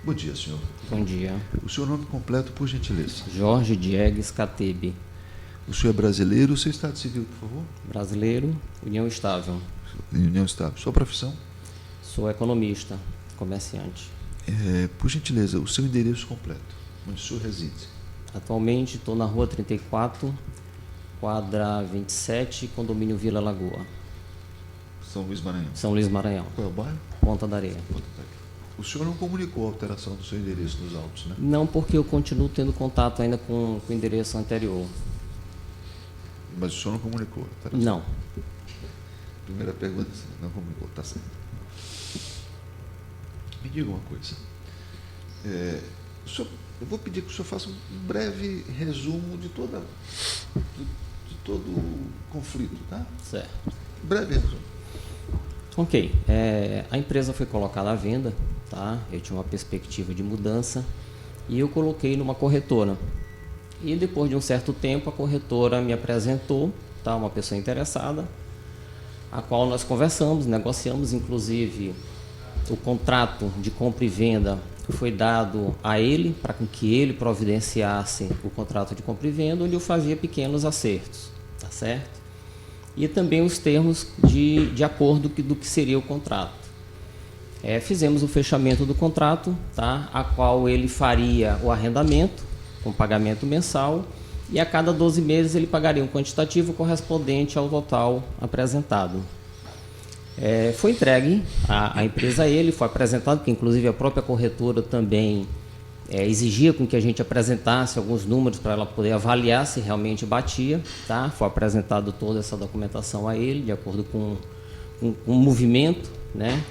Bom dia, senhor. Bom dia. O seu nome completo, por gentileza? Jorge Diegues Catebe. O senhor é brasileiro? O seu estado civil, por favor? Brasileiro, União Estável. União Estável. Sua profissão? Sou economista, comerciante. Por gentileza, o seu endereço completo, onde o senhor reside? Atualmente estou na rua 34, quadra 27, condomínio Vila Lagoa. São Luís Maranhão. São Luís Maranhão. Qual é o bairro? Ponta da Areia. Ponta da Areia. O senhor não comunicou a alteração do seu endereço nos autos, né? Não, porque eu continuo tendo contato ainda com o endereço anterior. Mas o senhor não comunicou a alteração? Não. Primeira pergunta, não comunicou, está certo. Me diga uma coisa. Eu vou pedir que o senhor faça um breve resumo de todo o conflito, tá? Certo. Breve resumo. Ok. A empresa foi colocada à venda, tá? Eu tinha uma perspectiva de mudança e eu coloquei numa corretora. E depois de um certo tempo, a corretora me apresentou, tá? Uma pessoa interessada, a qual nós conversamos, negociamos, inclusive o contrato de compra e venda foi dado a ele, para que ele providenciasse o contrato de compra e venda, onde eu fazia pequenos acertos, tá certo? E também os termos de acordo do que seria o contrato. Fizemos o fechamento do contrato, tá? A qual ele faria o arrendamento, com pagamento mensal, e a cada 12 meses ele pagaria um quantitativo correspondente ao total apresentado. Foi entregue a empresa a ele, foi apresentado, porque inclusive a própria corretora também exigia com que a gente apresentasse alguns números para ela poder avaliar se realmente batia, tá? Foi apresentado toda essa documentação a ele, de acordo com o movimento, né?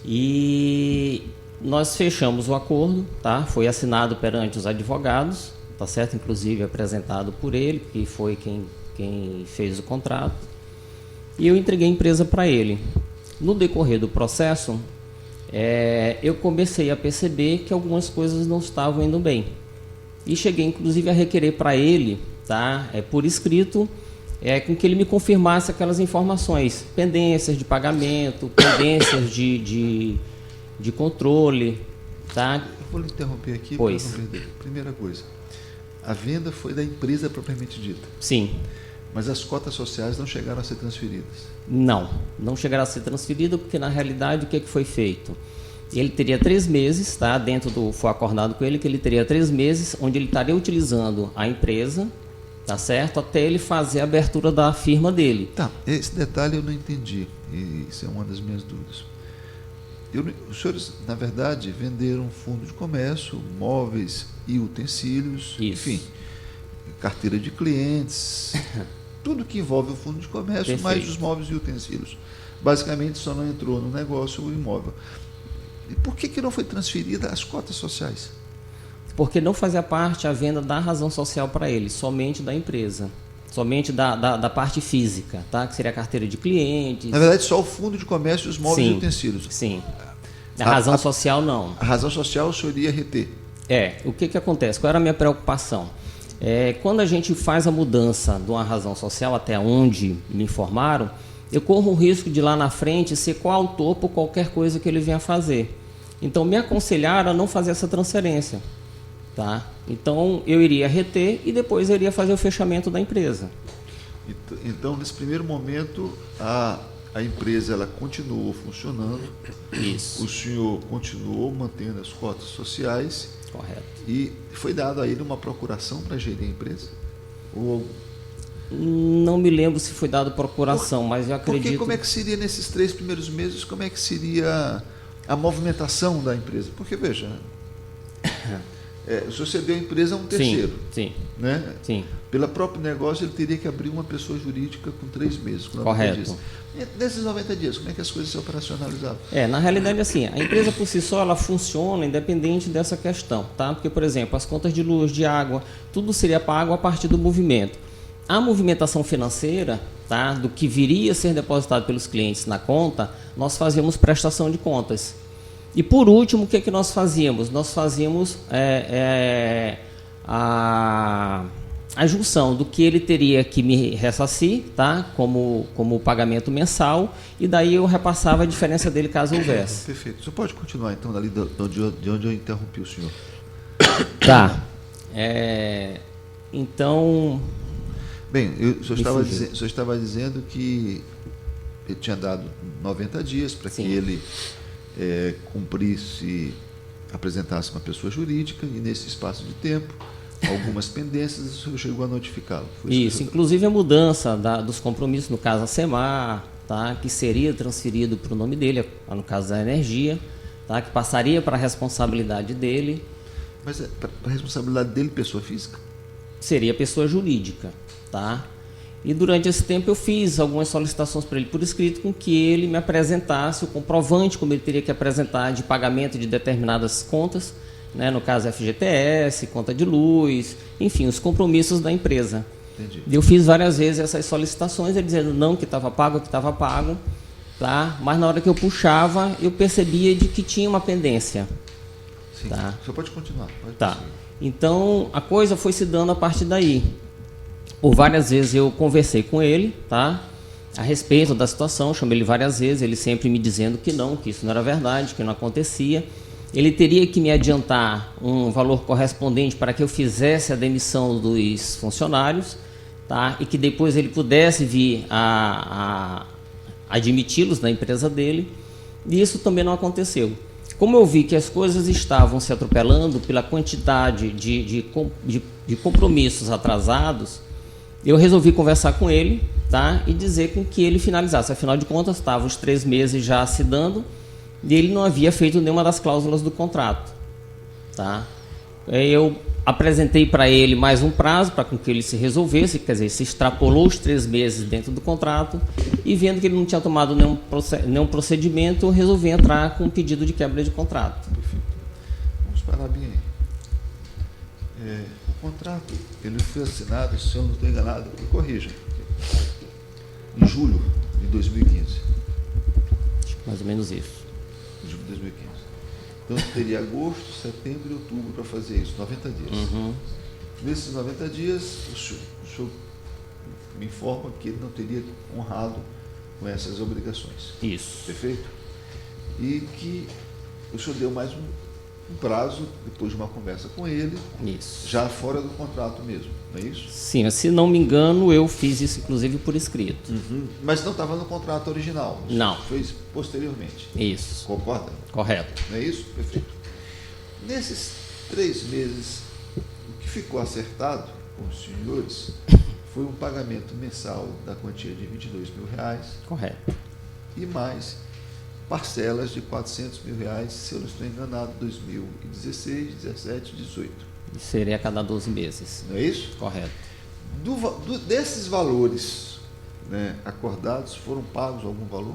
E nós fechamos o acordo, tá? Foi assinado perante os advogados, tá certo? Inclusive apresentado por ele, que foi quem fez o contrato. E eu entreguei a empresa para ele. No decorrer do processo, eu comecei a perceber que algumas coisas não estavam indo bem. E cheguei, inclusive, a requerer para ele, tá? Por escrito, com que ele me confirmasse aquelas informações. Pendências de pagamento, pendências de controle, tá? Eu vou lhe interromper aqui para não perder. Primeira coisa, a venda foi da empresa propriamente dita. Sim. Mas as cotas sociais não chegaram a ser transferidas? Não chegaram a ser transferidas, porque na realidade o que foi feito? Ele teria 3 meses, tá? Foi acordado com ele que ele teria 3 meses, onde ele estaria utilizando a empresa, tá certo? Até ele fazer a abertura da firma dele. Tá, esse detalhe eu não entendi, e isso é uma das minhas dúvidas. Os senhores, na verdade, venderam fundo de comércio, móveis e utensílios, isso. Enfim, carteira de clientes, tudo que envolve o fundo de comércio, Perfeito. Mais os móveis e utensílios. Basicamente, só não entrou no negócio o imóvel. E por que não foi transferida as cotas sociais? Porque não fazia parte a venda da razão social para ele, somente da empresa. Somente da parte física, tá? Que seria a carteira de clientes. Na verdade, só o fundo de comércio, os móveis e utensílios. Sim. A razão social, não. A razão social o senhor ia reter? O que acontece? Qual era a minha preocupação? Quando a gente faz a mudança de uma razão social, até onde me informaram, eu corro o risco de lá na frente ser coautor por qualquer coisa que ele venha fazer. Então, me aconselharam a não fazer essa transferência. Tá? Então, eu iria reter e depois eu iria fazer o fechamento da empresa. Então, nesse primeiro momento, a empresa ela continuou funcionando. Isso. O senhor continuou mantendo as cotas sociais. Correto. E foi dado a ele uma procuração para gerir a empresa? Ou... Não me lembro se foi dado procuração, mas eu acredito... Porque como é que seria nesses 3 primeiros meses, como é que seria a movimentação da empresa? Porque, veja, o senhor cedeu a empresa a um terceiro. Sim. Né? Sim. Pelo próprio negócio, ele teria que abrir uma pessoa jurídica com 3 meses. Com 90 Correto. Dias. E nesses 90 dias, como é que as coisas se operacionalizavam? Na realidade, assim, a empresa por si só, ela funciona independente dessa questão, tá? Porque, por exemplo, as contas de luz, de água, tudo seria pago a partir do movimento. A movimentação financeira, tá? Do que viria a ser depositado pelos clientes na conta, nós fazíamos prestação de contas. E, por último, o que nós fazíamos? Nós fazíamos a junção do que ele teria que me ressarcir, tá? Como pagamento mensal, e daí eu repassava a diferença dele caso houvesse. Perfeito. O senhor pode continuar, então, dali de onde eu interrompi o senhor. Tá. Então... Bem, o senhor estava dizendo que ele tinha dado 90 dias para que ele cumprisse, apresentasse uma pessoa jurídica, e nesse espaço de tempo, algumas pendências, o senhor chegou a notificá-lo. Isso, inclusive a mudança dos compromissos, no caso a SEMAR, tá, que seria transferido para o nome dele, no caso da energia, tá, que passaria para a responsabilidade dele. Mas para a responsabilidade dele, pessoa física? Seria pessoa jurídica, tá? E durante esse tempo eu fiz algumas solicitações para ele por escrito, com que ele me apresentasse o comprovante, como ele teria que apresentar, de pagamento de determinadas contas, né? No caso FGTS, conta de luz, enfim, os compromissos da empresa. Entendi. Eu fiz várias vezes essas solicitações, ele dizendo não, que estava pago, tá? Mas na hora que eu puxava, eu percebia de que tinha uma pendência. Sim. Tá? O senhor pode continuar. Tá. Então, a coisa foi se dando a partir daí. Por várias vezes eu conversei com ele, tá? A respeito da situação, chamei ele várias vezes, ele sempre me dizendo que não, que isso não era verdade, que não acontecia. Ele teria que me adiantar um valor correspondente para que eu fizesse a demissão dos funcionários, tá? E que depois ele pudesse vir a admiti-los na empresa dele. E isso também não aconteceu. Como eu vi que as coisas estavam se atropelando pela quantidade de compromissos atrasados, eu resolvi conversar com ele, tá? E dizer com que ele finalizasse. Afinal de contas, estavam os 3 meses já se dando e ele não havia feito nenhuma das cláusulas do contrato. Tá? Eu apresentei para ele mais um prazo para que ele se resolvesse, quer dizer, se extrapolou os 3 meses dentro do contrato, e vendo que ele não tinha tomado nenhum procedimento, eu resolvi entrar com um pedido de quebra de contrato. Perfeito. Vamos parar bem aí. O contrato, ele foi assinado, se eu não estou enganado, me corrija, em julho de 2015. Acho que mais ou menos isso. Julho de 2015. Então, teria agosto, setembro e outubro para fazer isso, 90 dias. Uhum. Nesses 90 dias, o senhor me informa que ele não teria honrado com essas obrigações. Isso. Perfeito? E que o senhor deu mais um prazo, depois de uma conversa com ele, Isso. já fora do contrato mesmo, não é isso? Sim, mas se não me engano, eu fiz isso inclusive por escrito. Uhum. Mas não estava no contrato original. Não. Fez posteriormente. Isso. Concorda? Correto. Não é isso? Perfeito. Nesses 3 meses, o que ficou acertado com os senhores foi um pagamento mensal da quantia de R$22 mil Correto. e mais parcelas de R$400 mil, se eu não estou enganado, 2016, 17, 18. Seria a cada 12 meses. Não é isso? Correto. Desses valores, né, acordados, foram pagos algum valor?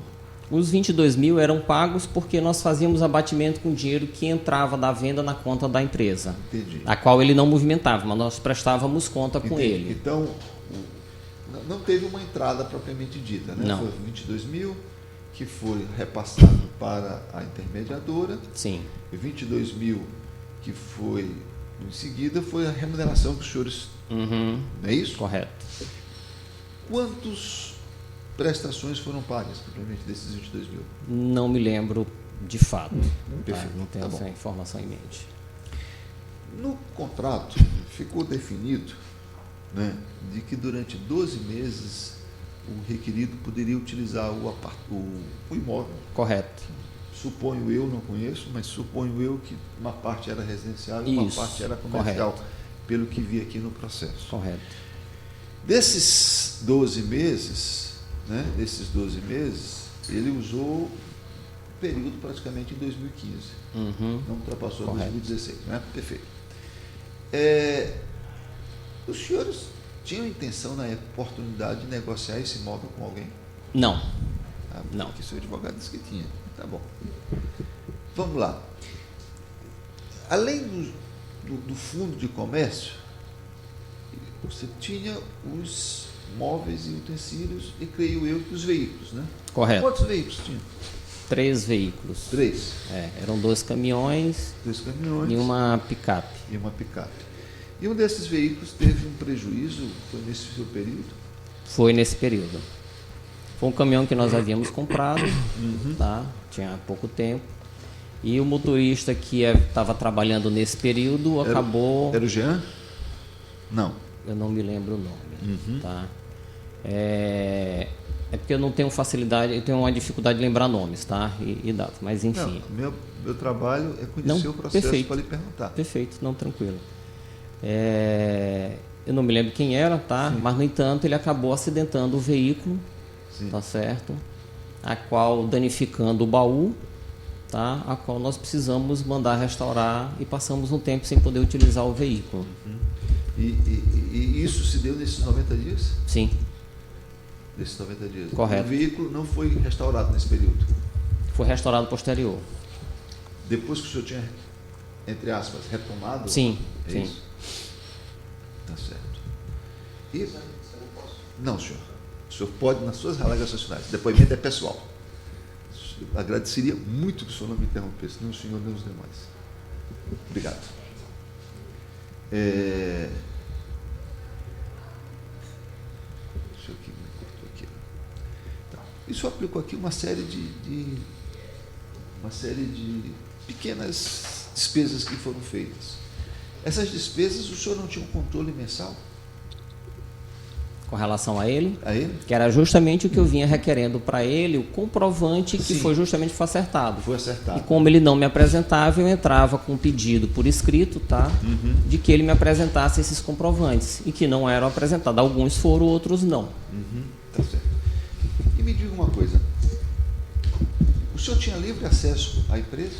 Os 22 mil eram pagos porque nós fazíamos abatimento com dinheiro que entrava da venda na conta da empresa. Entendi. A qual ele não movimentava, mas nós prestávamos conta com Entendi. ele. Então, não teve uma entrada propriamente dita, né? Não. Foi 22 mil, que foi repassado para a intermediadora. Sim. E 22 mil, que foi, em seguida, foi a remuneração que os senhores... Uhum. Não é isso? Correto. Quantas prestações foram pagas, propriamente, desses 22 mil? Não me lembro de fato. Perfeito. Não tenho Tá bom. essa informação em mente. No contrato, ficou definido, né, de que durante 12 meses o requerido poderia utilizar o imóvel. Correto. Suponho eu, não conheço, mas suponho eu que uma parte era residencial e uma Isso, parte era comercial, correto. pelo que vi aqui no processo. Correto. Desses 12 meses, ele usou o período praticamente em 2015. Uhum. Não ultrapassou Correto. 2016, né? Perfeito. Os senhores tinham intenção, na oportunidade, de negociar esse imóvel com alguém? Não. Não. Que seu advogado disse que tinha. Tá bom. Vamos lá. Além do fundo de comércio, você tinha os móveis e utensílios e, creio eu, que os veículos, né? Correto. Quantos veículos tinha? 3 veículos. 3. Eram 2 caminhões 2 caminhões e uma picape. e uma picape. E um desses veículos teve um prejuízo, foi nesse seu período? Foi nesse período. Foi um caminhão que nós havíamos comprado, tá? Tinha pouco tempo. E o motorista que estava trabalhando nesse período acabou... Era o Jean? Não. Eu não me lembro o nome, tá? É porque eu não tenho facilidade, eu tenho uma dificuldade de lembrar nomes, tá? E datas, mas enfim. Não, meu trabalho é conhecer o processo para lhe perguntar. Perfeito, não, tranquilo. Eu não me lembro quem era, tá? Sim. Mas, no entanto, ele acabou acidentando o veículo, sim, tá certo? A qual danificando o baú, tá? A qual nós precisamos mandar restaurar e passamos um tempo sem poder utilizar o veículo. E isso se deu nesses 90 dias? Sim. Nesses 90 dias. Correto. O veículo não foi restaurado nesse período? Foi restaurado posterior. Depois que o senhor tinha, entre aspas, retomado? Sim, sim. Isso? Tá certo. E... Não, senhor. O senhor pode, nas suas alegações finais. Depoimento é pessoal. Eu agradeceria muito que o senhor não me interrompesse, nem o senhor, nem os demais. Obrigado. Deixa eu aqui, me cortou aqui. Tá. Isso aplicou aqui uma série de pequenas despesas que foram feitas. Essas despesas, o senhor não tinha um controle mensal? Com relação a ele? A ele? Que era justamente o que eu vinha requerendo para ele, o comprovante que Sim, foi justamente acertado. Foi acertado. E como ele não me apresentava, eu entrava com um pedido por escrito, tá? De que ele me apresentasse esses comprovantes. E que não eram apresentados. Alguns foram, outros não. Tá certo. E me diga uma coisa. O senhor tinha livre acesso à empresa?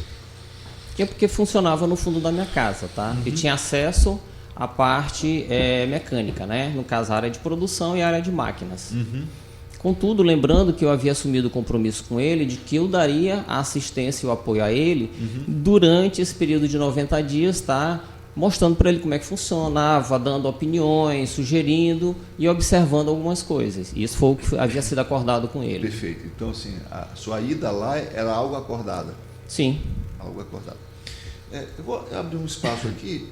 Tinha, porque funcionava no fundo da minha casa, tá? Eu tinha acesso à parte mecânica, né? No caso, a área de produção e a área de máquinas. Contudo, lembrando que eu havia assumido o compromisso com ele de que eu daria a assistência e o apoio a ele durante esse período de 90 dias, tá? Mostrando para ele como é que funcionava, dando opiniões, sugerindo e observando algumas coisas. Isso foi o que havia sido acordado com ele. Perfeito. Então, assim, a sua ida lá era algo acordado? Sim. Algo acordado. Eu vou abrir um espaço aqui.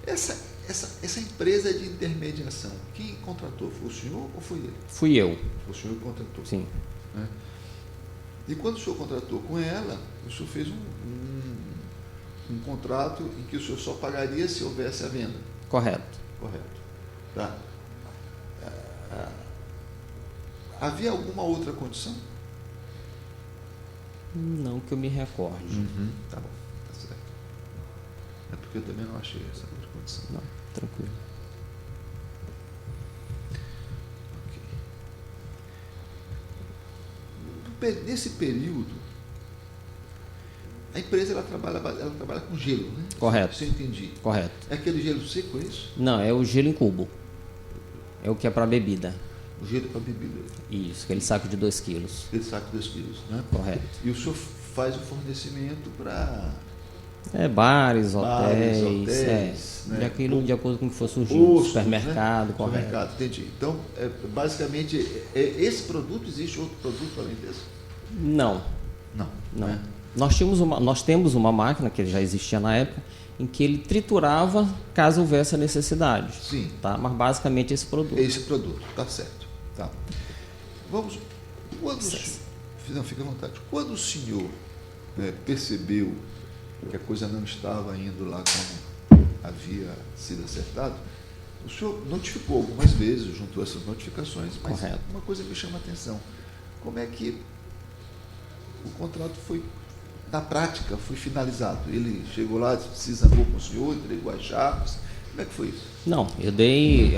Essa empresa de intermediação, quem contratou? Foi o senhor ou foi ele? Fui eu. Foi o senhor que contratou? Sim. Né? E quando o senhor contratou com ela, o senhor fez um contrato em que o senhor só pagaria se houvesse a venda? Correto. Correto. Tá. Havia alguma outra condição? Não que eu me recorde. Tá bom, tá certo. É porque eu também não achei essa outra condição. Não, tranquilo. Ok. Nesse período, a empresa ela trabalha com gelo, né? Correto. Se eu entendi. Correto. É aquele gelo seco, é isso? Não, é o gelo em cubo. É o que é para bebida. O gelo para bebida. Isso, aquele saco de 2 quilos. Aquele saco de 2 quilos, né? Correto. E o senhor faz o fornecimento para... bares, hotéis, né? De acordo com o que for surgindo, supermercado, né? correto. Supermercado, entendi. Então, basicamente, esse produto, existe outro produto além desse? Não. Né? Nós temos uma máquina, que já existia na época, em que ele triturava caso houvesse a necessidade. Sim. Tá? Mas basicamente esse produto. Esse produto, tá certo. Tá. Vamos... Não, fica à vontade. Quando o senhor percebeu que a coisa não estava indo lá como havia sido acertado, o senhor notificou algumas vezes, juntou essas notificações, mas correto. Uma coisa me chama a atenção. Como é que o contrato foi, na prática, foi finalizado? Ele chegou lá, se zangou com o senhor, entregou as chaves. Como é que foi isso? Não, eu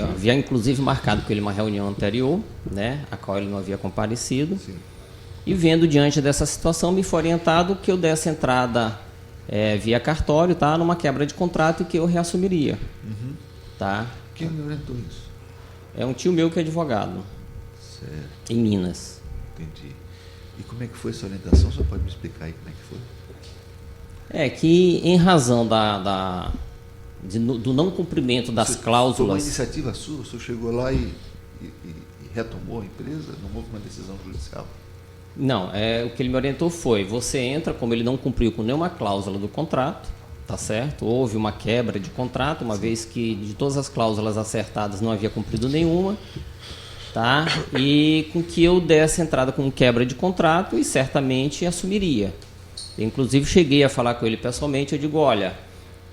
havia inclusive marcado com ele uma reunião anterior, né, a qual ele não havia comparecido. Sim. E vendo diante dessa situação, me foi orientado que eu desse entrada via cartório, tá, numa quebra de contrato e que eu reassumiria. Tá? Quem me orientou isso? É um tio meu que é advogado. Certo. Em Minas. Entendi. E como é que foi essa orientação? Você pode me explicar aí como é que foi? É que, em razão do não cumprimento das cláusulas... Foi uma iniciativa sua? O senhor chegou lá e retomou a empresa? Não houve uma decisão judicial? Não, o que ele me orientou foi, você entra, como ele não cumpriu com nenhuma cláusula do contrato, tá certo? Houve uma quebra de contrato, uma vez que de todas as cláusulas acertadas não havia cumprido nenhuma, tá? E com que eu desse entrada com quebra de contrato e certamente assumiria. Inclusive cheguei a falar com ele pessoalmente, eu digo, olha,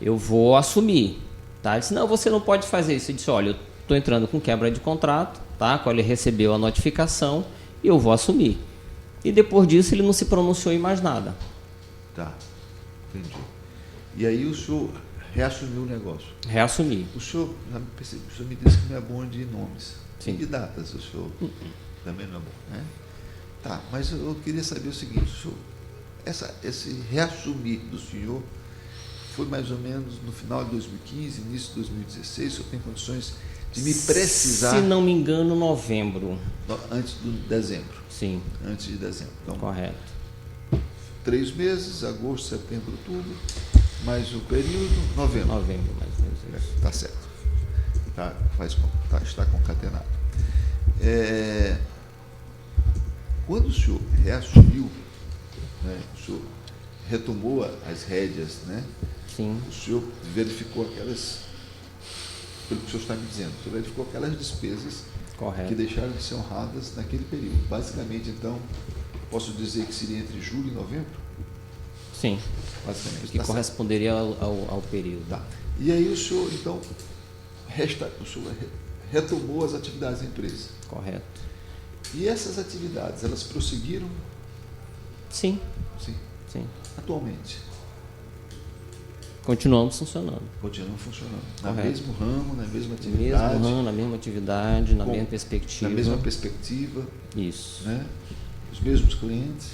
eu vou assumir, tá? Ele disse, não, você não pode fazer isso. Eu disse, olha, eu estou entrando com quebra de contrato, tá? Quando ele recebeu a notificação, e eu vou assumir. E depois disso ele não se pronunciou em mais nada. Tá, entendi. E aí o senhor reassumiu o negócio? Reassumi. O senhor, já percebi, o senhor me disse que não é bom de nomes. Sim. E de datas, o senhor também não é bom, né? Tá, mas eu queria saber o seguinte, o senhor, esse reassumir do senhor foi mais ou menos no final de 2015, início de 2016, o senhor tem condições de me precisar... Se não me engano, novembro. Antes de dezembro. Sim. Antes de dezembro. Então, correto. 3 meses, agosto, setembro, outubro, mais o período, novembro. Novembro, mais ou menos isso. Tá certo. Está concatenado. Quando o senhor reassumiu, né, o senhor retomou as rédeas, né? Sim. O senhor verificou aquelas, pelo que o senhor está me dizendo, o senhor verificou aquelas despesas Correto. que deixaram de ser honradas naquele período. Basicamente, então, posso dizer que seria entre julho e novembro? Sim. Basicamente. Que corresponderia ao período. Tá. E aí o senhor, então, o senhor retomou as atividades da empresa. Correto. E essas atividades, elas prosseguiram? Sim. Sim. Sim. Atualmente? Continuamos funcionando. Continuam funcionando. No Correto. mesmo ramo, na mesma No atividade? mesmo ramo, na mesma atividade, na mesma perspectiva. Na mesma perspectiva. Isso. Né? Os mesmos clientes?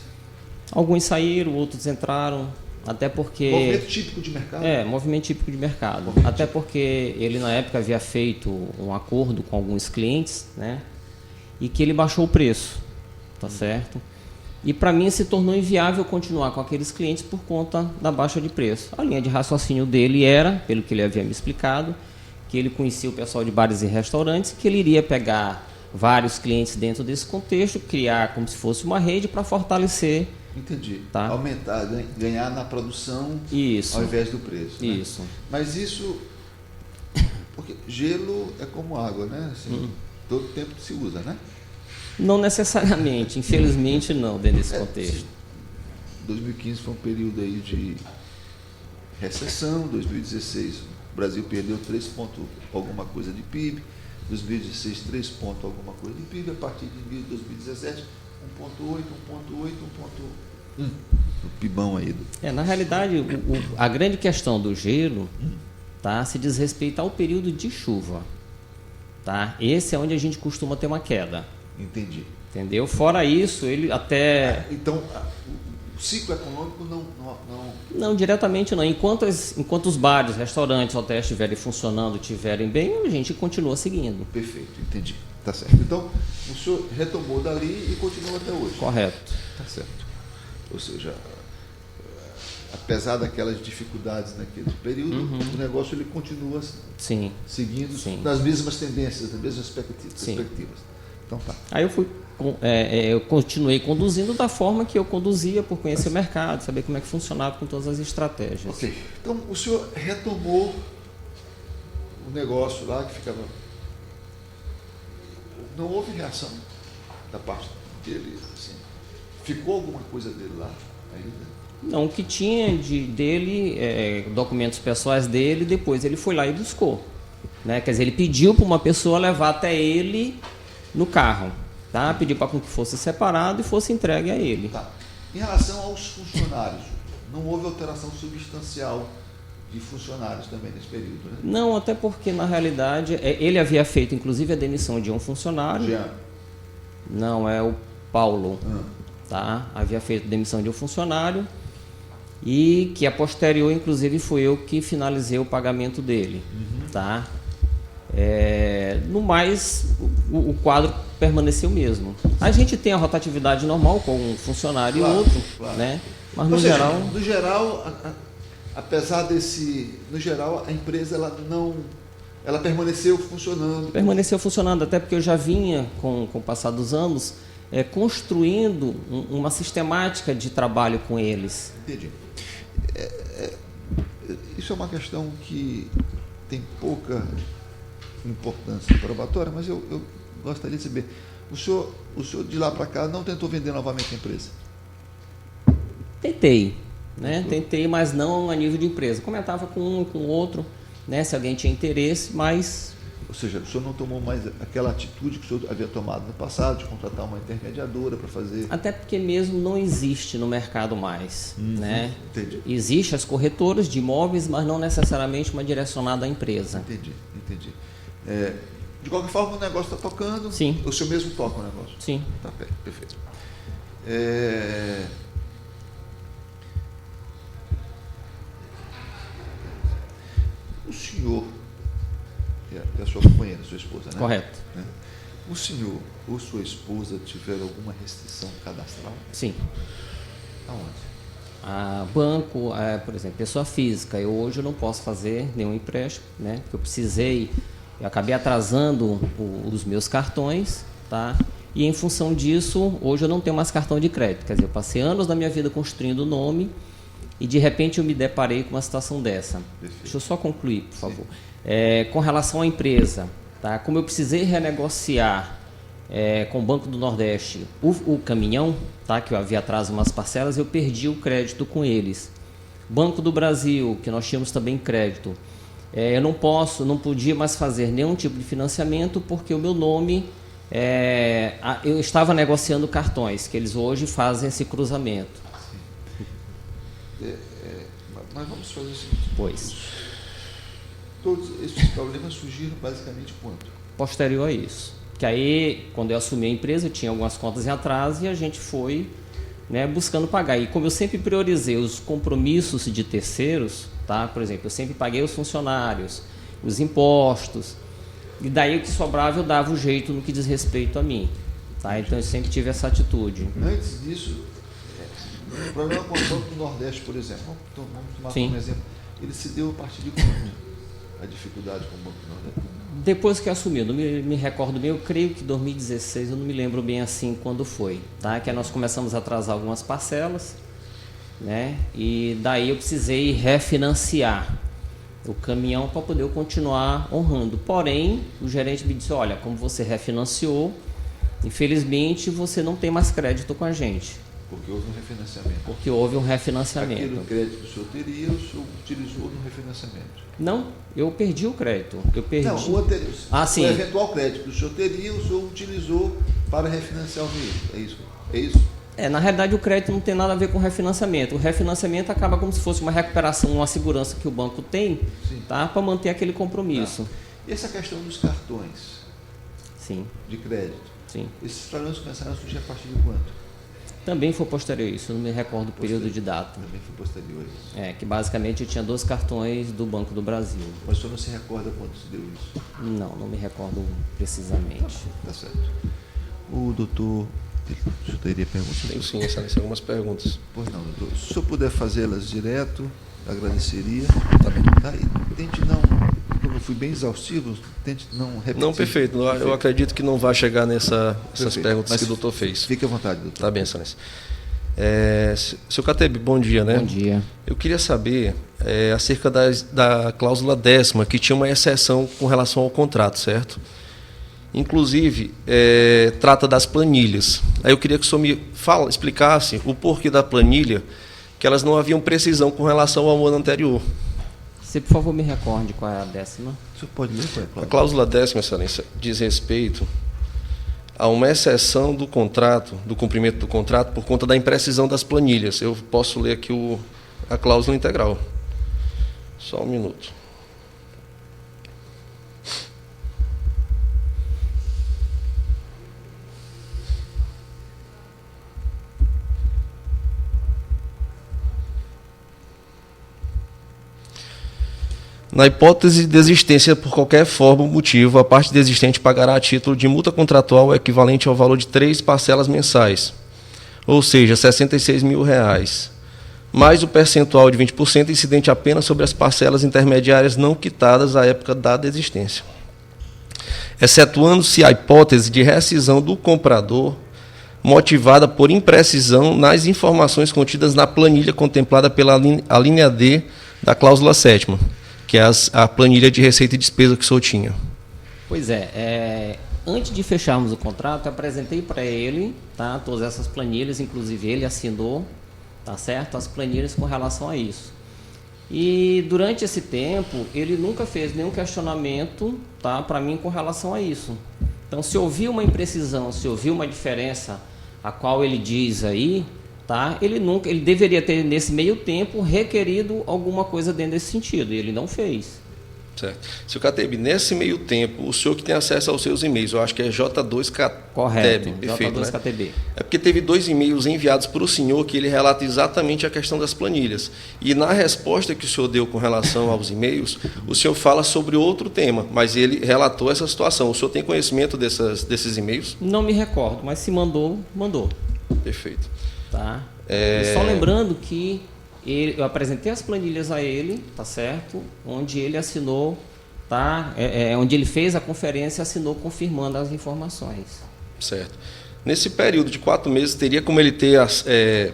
Alguns saíram, outros entraram, até porque... Movimento típico de mercado? Movimento típico de mercado. Movimento até típico. porque ele, na época, havia feito um acordo com alguns clientes, né? E que ele baixou o preço, tá certo? E para mim se tornou inviável continuar com aqueles clientes por conta da baixa de preço. A linha de raciocínio dele era, pelo que ele havia me explicado, que ele conhecia o pessoal de bares e restaurantes, que ele iria pegar vários clientes dentro desse contexto, criar como se fosse uma rede para fortalecer. Entendi. Tá? Aumentar, ganhar na produção Isso. ao invés do preço. Né? Isso. Mas isso, porque gelo é como água, né? Assim, todo tempo se usa, né? Não necessariamente, infelizmente não, dentro desse contexto. 2015 foi um período aí de recessão, 2016 o Brasil perdeu 3 pontos alguma coisa de PIB, 2016 3 pontos alguma coisa de PIB, a partir de 2017 1,8, 1,8, 1,1. O PIBão aí. Na realidade, a grande questão do gelo tá, se diz respeito ao período de chuva. Tá? Esse é onde a gente costuma ter uma queda. Entendi. Entendeu? Fora isso, ele até... Então, o ciclo econômico não... Não, diretamente não. Enquanto os bares, restaurantes, hotéis estiverem funcionando, estiverem bem, a gente continua seguindo. Perfeito, entendi. Tá certo. Então, o senhor retomou dali e continua até hoje. Correto. Tá certo. Ou seja, apesar daquelas dificuldades naquele período, o negócio ele continua Sim. seguindo Sim. nas mesmas tendências, nas mesmas perspectivas. Sim. Então tá. Aí eu continuei conduzindo da forma que eu conduzia, por conhecer o mercado, saber como é que funcionava com todas as estratégias. Ok. Então o senhor retomou o negócio lá que ficava... Não houve reação da parte dele, assim. Ficou alguma coisa dele lá ainda? Não, o que tinha dele, documentos pessoais dele, depois ele foi lá e buscou. Né? Quer dizer, ele pediu para uma pessoa levar até ele no carro. Tá? Pediu para que fosse separado e fosse entregue a ele. Tá. Em relação aos funcionários, não houve alteração substancial de funcionários também nesse período, né? Não, até porque, na realidade, ele havia feito, inclusive, a demissão de um funcionário. Jean. Não, é o Paulo. Tá? Havia feito a demissão de um funcionário e que, a posterior, inclusive, fui eu que finalizei o pagamento dele. Tá? No mais, o quadro permaneceu o mesmo. A gente tem a rotatividade normal com um funcionário Claro, e outro, claro. né? Mas Ou seja, geral... no geral, apesar desse... No geral, a empresa ela permaneceu funcionando. Permaneceu funcionando, até porque eu já vinha, com o passar dos anos, construindo uma sistemática de trabalho com eles. Entendi. isso é uma questão que tem pouca importância probatória, mas eu gostaria de saber, o senhor de lá para cá não tentou vender novamente a empresa? Tentei, né? Tentei, mas não a nível de empresa. Comentava com um, com o outro, né? Se alguém tinha interesse, mas... Ou seja, o senhor não tomou mais aquela atitude que o senhor havia tomado no passado, de contratar uma intermediadora para fazer... Até porque mesmo não existe no mercado mais, né? Entendi. Existem as corretoras de imóveis, mas não necessariamente uma direcionada à empresa. Entendi. De qualquer forma, o negócio está tocando. Sim. O senhor mesmo toca o negócio? Sim. Tá, perfeito. O senhor, que é a sua companheira, sua esposa, né? Correto. O senhor ou sua esposa tiveram alguma restrição cadastral? Sim. Aonde? Banco, por exemplo, pessoa física. Hoje eu não posso fazer nenhum empréstimo, né? Porque eu acabei atrasando os meus cartões, tá? E em função disso, hoje eu não tenho mais cartão de crédito. Quer dizer, eu passei anos da minha vida construindo o nome e de repente eu me deparei com uma situação dessa. Perfeito. Deixa eu só concluir, por favor. Com relação à empresa, tá? Como eu precisei renegociar com o Banco do Nordeste o caminhão, tá? Que eu havia atraso umas parcelas, eu perdi o crédito com eles. Banco do Brasil, que nós tínhamos também crédito, eu não podia mais fazer nenhum tipo de financiamento porque o meu nome, eu estava negociando cartões, que eles hoje fazem esse cruzamento. Mas vamos fazer o seguinte. Pois. Todos esses problemas surgiram basicamente quanto? Posterior a isso. Que aí, quando eu assumi a empresa, eu tinha algumas contas em atraso e a gente foi, né, buscando pagar. E como eu sempre priorizei os compromissos de terceiros, tá? Por exemplo, eu sempre paguei os funcionários, os impostos, e daí o que sobrava eu dava o jeito no que diz respeito a mim. Tá? Então eu sempre tive essa atitude. Antes disso, o problema com o Banco do Nordeste, por exemplo, vamos tomar como exemplo, ele se deu a partir de quando? A dificuldade com o Banco do Nordeste? Depois que eu assumi, eu não me recordo bem, eu creio que 2016, eu não me lembro bem assim quando foi, tá? Que nós começamos a atrasar algumas parcelas, né? E daí eu precisei refinanciar o caminhão para poder continuar honrando. Porém, o gerente me disse, olha, como você refinanciou, infelizmente você não tem mais crédito com a gente. Porque houve um refinanciamento. Porque houve um refinanciamento. Aquele crédito que o senhor teria, o senhor utilizou no refinanciamento? Não, eu perdi o crédito. Não, o anterior. Sim. O eventual crédito que o senhor teria, o senhor utilizou para refinanciar o veículo. É isso? Na realidade, o crédito não tem nada a ver com refinanciamento. O refinanciamento acaba como se fosse uma recuperação, uma segurança que o banco tem, tá, para manter aquele compromisso. Tá. E essa questão dos cartões de crédito? Sim. Esses problemas começaram a surgir a partir de quanto? Também foi posterior a isso, eu não me recordo o período de data. Também foi posterior a isso. Que basicamente eu tinha 2 cartões do Banco do Brasil. Mas o senhor não se recorda quando se deu isso? Não me recordo precisamente. Tá certo. O doutor, o senhor teria perguntas? Tenho sim, excelência, algumas perguntas. Pois não, doutor. Se o senhor puder fazê-las direto, agradeceria. Tá bem. Tá? E tente não, como eu fui bem exaustivo, tente não repetir. Não, perfeito. Eu acredito que não vai chegar nessas perguntas mas que o doutor fez. Fique à vontade, doutor. Tá bem, excelência. Seu Catebe, bom dia, né? Bom dia. Eu queria saber acerca da cláusula 10ª, que tinha uma exceção com relação ao contrato, certo? Inclusive, trata das planilhas. Aí eu queria que o senhor me explicasse o porquê da planilha, que elas não haviam precisão com relação ao ano anterior. Você, por favor, me recorde qual é a 10ª. O senhor pode ler qual é a cláusula? A cláusula 10ª, excelência, diz respeito a uma exceção do contrato, do cumprimento do contrato, por conta da imprecisão das planilhas. Eu posso ler aqui a cláusula integral. Só um minuto. Na hipótese de existência por qualquer forma ou motivo, a parte desistente pagará a título de multa contratual equivalente ao valor de 3 parcelas mensais, ou seja, R$ 66.000, mais o percentual de 20% incidente apenas sobre as parcelas intermediárias não quitadas à época da desistência, excetuando-se a hipótese de rescisão do comprador motivada por imprecisão nas informações contidas na planilha contemplada pela alínea D da cláusula 7ª, que é a planilha de receita e despesa que o senhor tinha. Pois é, antes de fecharmos o contrato, eu apresentei para ele, tá, todas essas planilhas, inclusive ele assinou, tá certo, as planilhas com relação a isso. E durante esse tempo, ele nunca fez nenhum questionamento, tá, para mim com relação a isso. Então, se houve uma imprecisão, se houve uma diferença, a qual ele diz aí, tá, ele deveria ter, nesse meio tempo, requerido alguma coisa dentro desse sentido, e ele não fez. Certo. Seu Catebe, nesse meio tempo, o senhor que tem acesso aos seus e-mails, eu acho que é J2Catebe. Correto, Perfeito, J2Catebe. né? É porque teve 2 e-mails enviados para o senhor que ele relata exatamente a questão das planilhas. E na resposta que o senhor deu com relação aos e-mails, o senhor fala sobre outro tema, mas ele relatou essa situação. O senhor tem conhecimento desses e-mails? Não me recordo, mas se mandou, mandou. Perfeito. Tá? E só lembrando que eu apresentei as planilhas a ele, tá certo? Onde ele assinou, tá? Onde ele fez a conferência e assinou confirmando as informações. Certo. Nesse período de 4 meses, teria como ele ter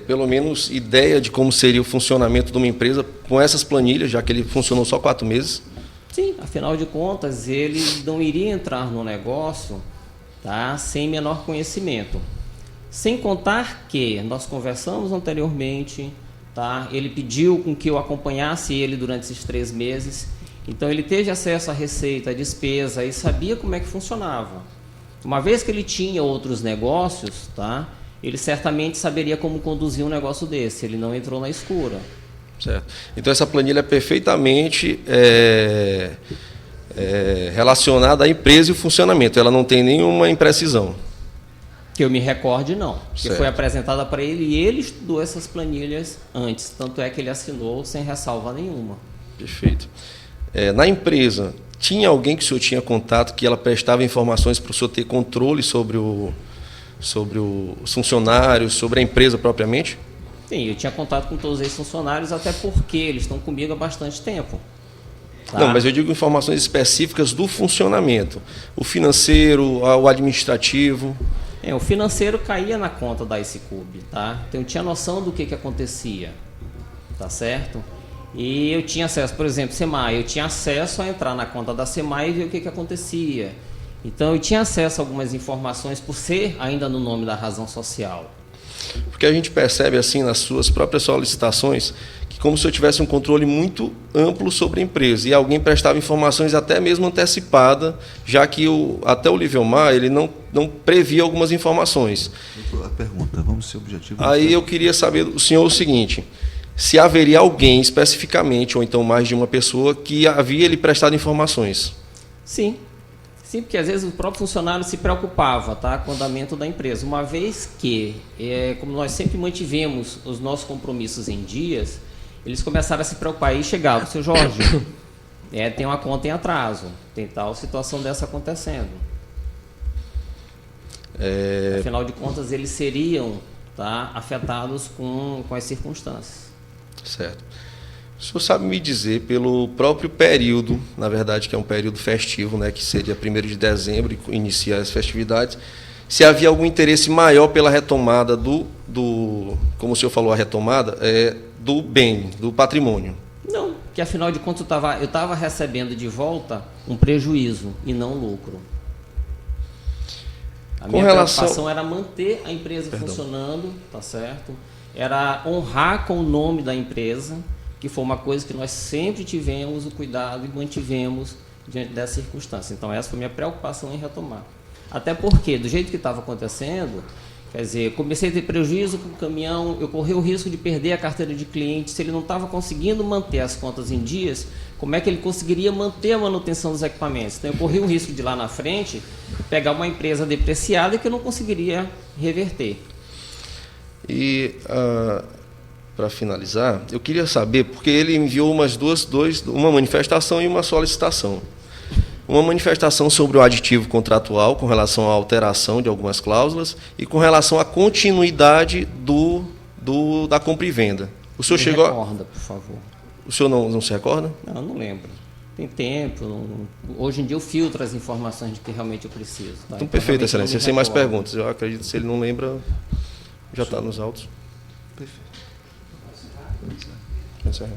pelo menos ideia de como seria o funcionamento de uma empresa com essas planilhas, já que ele funcionou só 4 meses? Sim, afinal de contas, ele não iria entrar no negócio, tá, sem menor conhecimento. Sem contar que nós conversamos anteriormente, tá, ele pediu com que eu acompanhasse ele durante esses 3 meses, então ele teve acesso à receita, à despesa e sabia como é que funcionava. Uma vez que ele tinha outros negócios, tá, ele certamente saberia como conduzir um negócio desse, ele não entrou na escura. Certo. Então essa planilha é perfeitamente relacionada à empresa e o funcionamento, ela não tem nenhuma imprecisão. Que eu me recorde, não. Que Certo. foi apresentada para ele e ele estudou essas planilhas antes. Tanto é que ele assinou sem ressalva nenhuma. Perfeito. Na empresa, tinha alguém que o senhor tinha contato que ela prestava informações para o senhor ter controle sobre os funcionários, sobre a empresa propriamente? Sim, eu tinha contato com todos esses funcionários, até porque eles estão comigo há bastante tempo. Tá? Não, mas eu digo informações específicas do funcionamento. O financeiro, o administrativo. O financeiro caía na conta da IceCub, tá? Então eu tinha noção do que acontecia, tá certo? E eu tinha acesso, por exemplo, SEMAI, eu tinha acesso a entrar na conta da SEMAI e ver o que acontecia. Então eu tinha acesso a algumas informações por ser ainda no nome da razão social. Porque a gente percebe assim nas suas próprias solicitações que como se eu tivesse um controle muito amplo sobre a empresa e alguém prestava informações até mesmo antecipada, já que até o Livelmar ele não previa algumas informações. A pergunta, vamos ser objetivos. Aí eu queria saber do senhor o seguinte: se haveria alguém especificamente, ou então mais de uma pessoa, que havia lhe prestado informações? Sim. Sim, porque às vezes o próprio funcionário se preocupava, tá, com o andamento da empresa. Uma vez que, como nós sempre mantivemos os nossos compromissos em dias, eles começaram a se preocupar. Aí chegava, seu Jorge, tem uma conta em atraso, tem tal situação dessa acontecendo. Afinal de contas, eles seriam, tá, afetados com as circunstâncias. Certo. O senhor sabe me dizer, pelo próprio período, na verdade que é um período festivo, né, que seria 1º de dezembro, e iniciar as festividades, se havia algum interesse maior pela retomada como o senhor falou, a retomada do bem, do patrimônio? Não, porque afinal de contas eu estava recebendo de volta um prejuízo e não lucro. A minha preocupação era manter a empresa funcionando, tá certo? Era honrar com o nome da empresa, que foi uma coisa que nós sempre tivemos o cuidado e mantivemos diante dessa circunstância. Então, essa foi a minha preocupação em retomar. Até porque, do jeito que estava acontecendo, quer dizer, comecei a ter prejuízo com o caminhão, eu corri o risco de perder a carteira de cliente. Se ele não estava conseguindo manter as contas em dias, como é que ele conseguiria manter a manutenção dos equipamentos? Então, eu corri o risco de lá na frente pegar uma empresa depreciada que eu não conseguiria reverter. E para finalizar, eu queria saber, porque ele enviou uma manifestação e uma solicitação. Uma manifestação sobre o aditivo contratual com relação à alteração de algumas cláusulas e com relação à continuidade da compra e venda. O senhor chegou? Recorda, por favor. O senhor não se recorda? Não lembro. Tem tempo. Hoje em dia eu filtro as informações de que realmente eu preciso. Tá? Então, perfeito, excelência. Sem mais perguntas. Eu acredito que se ele não lembra, já está nos autos. Perfeito. Encerra.